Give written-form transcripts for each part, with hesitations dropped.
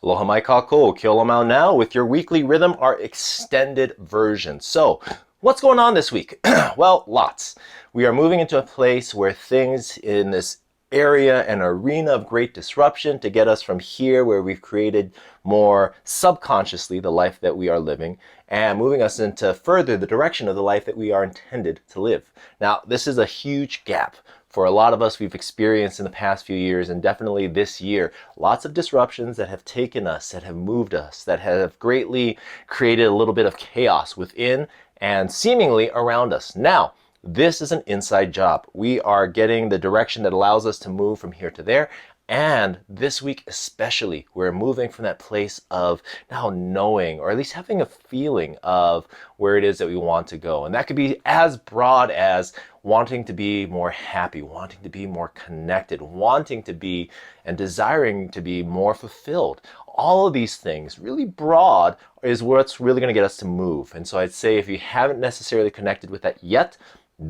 Aloha mai kako, ke ola mau now with your weekly rhythm, our extended version. So, what's going on this week? Well, lots. We are moving into a place where things in this area and arena of great disruption to get us from here where we've created more subconsciously the life that we are living and moving us into further the direction of the life that we are intended to live. Now, this is a huge gap. For a lot of us, we've experienced in the past few years, and definitely this year, lots of disruptions that have taken us, that have moved us, that have greatly created a little bit of chaos within and seemingly around us. Now, this is an inside job. We are getting the direction that allows us to move from here to there. And this week especially, we're moving from that place of now knowing, or at least having a feeling of where it is that we want to go. And that could be as broad as wanting to be more happy, wanting to be more connected, wanting to be and desiring to be more fulfilled. All of these things, really broad, is what's really going to get us to move. And so I'd say if you haven't necessarily connected with that yet,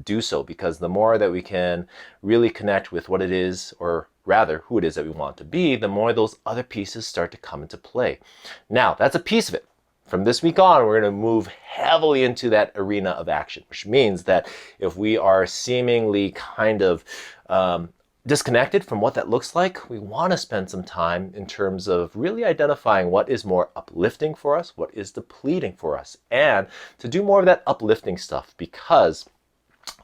do so, because the more that we can really connect with what it is, or rather who it is that we want to be, the more those other pieces start to come into play. Now, that's a piece of it. From this week on, we're going to move heavily into that arena of action, which means that if we are seemingly kind of disconnected from what that looks like, we want to spend some time in terms of really identifying what is more uplifting for us, what is depleting for us, and to do more of that uplifting stuff, because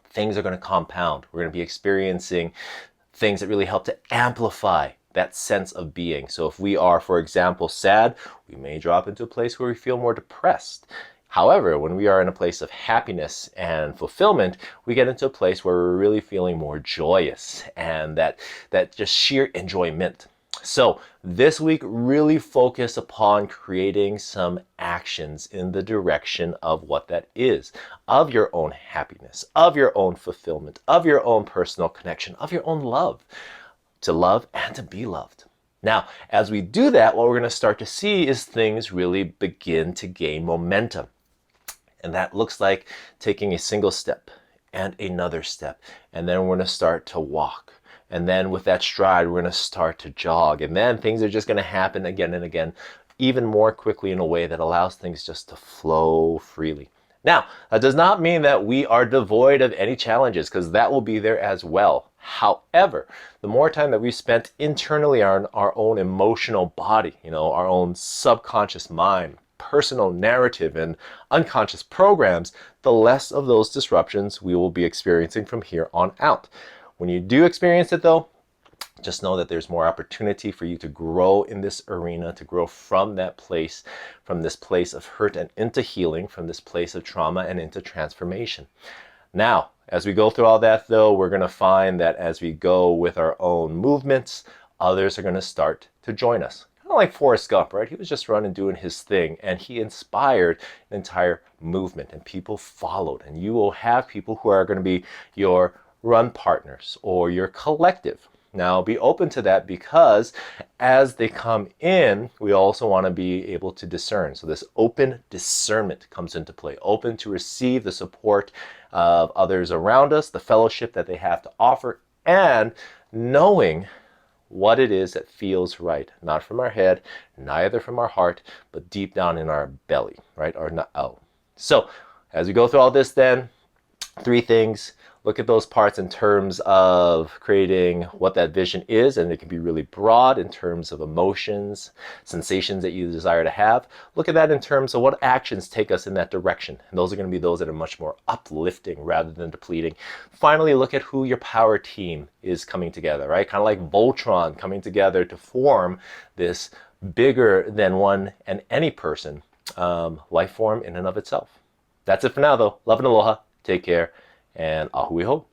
things are going to compound. We're going to be experiencing things that really help to amplify that sense of being. So if we are, for example, sad, we may drop into a place where we feel more depressed. However, when we are in a place of happiness and fulfillment, we get into a place where we're really feeling more joyous and that just sheer enjoyment. So this week, really focus upon creating some actions in the direction of what that is, of your own happiness, of your own fulfillment, of your own personal connection, of your own love, to love and to be loved. Now, as we do that, what we're going to start to see is things really begin to gain momentum. And that looks like taking a single step and another step, and then we're going to start to walk. And then with that stride, we're going to start to jog. And then things are just going to happen again and again, even more quickly in a way that allows things just to flow freely. Now, that does not mean that we are devoid of any challenges, because that will be there as well. However, the more time that we spent internally on our own emotional body, our own subconscious mind, personal narrative, and unconscious programs, the less of those disruptions we will be experiencing from here on out. When you do experience it though, just know that there's more opportunity for you to grow in this arena, to grow from that place, from this place of hurt and into healing, from this place of trauma and into transformation. Now, as we go through all that though, we're going to find that as we go with our own movements, others are going to start to join us. Kind of like Forrest Gump, right? He was just running, doing his thing, and he inspired an entire movement, and people followed. And you will have people who are going to be your run partners or your collective. Now, be open to that, because as they come in, we also want to be able to discern. So this open discernment comes into play, open to receive the support of others around us, the fellowship that they have to offer, and knowing what it is that feels right, not from our head, neither from our heart, but deep down in our belly, right? So as we go through all this, then 3 things. Look at those parts in terms of creating what that vision is, and it can be really broad in terms of emotions, sensations that you desire to have. Look at that in terms of what actions take us in that direction, and those are going to be those that are much more uplifting rather than depleting. Finally, look at who your power team is coming together, right? Kind of like Voltron coming together to form this bigger than one and any person life form in and of itself. That's it for now though. Love and aloha. Take care. And ahui ho.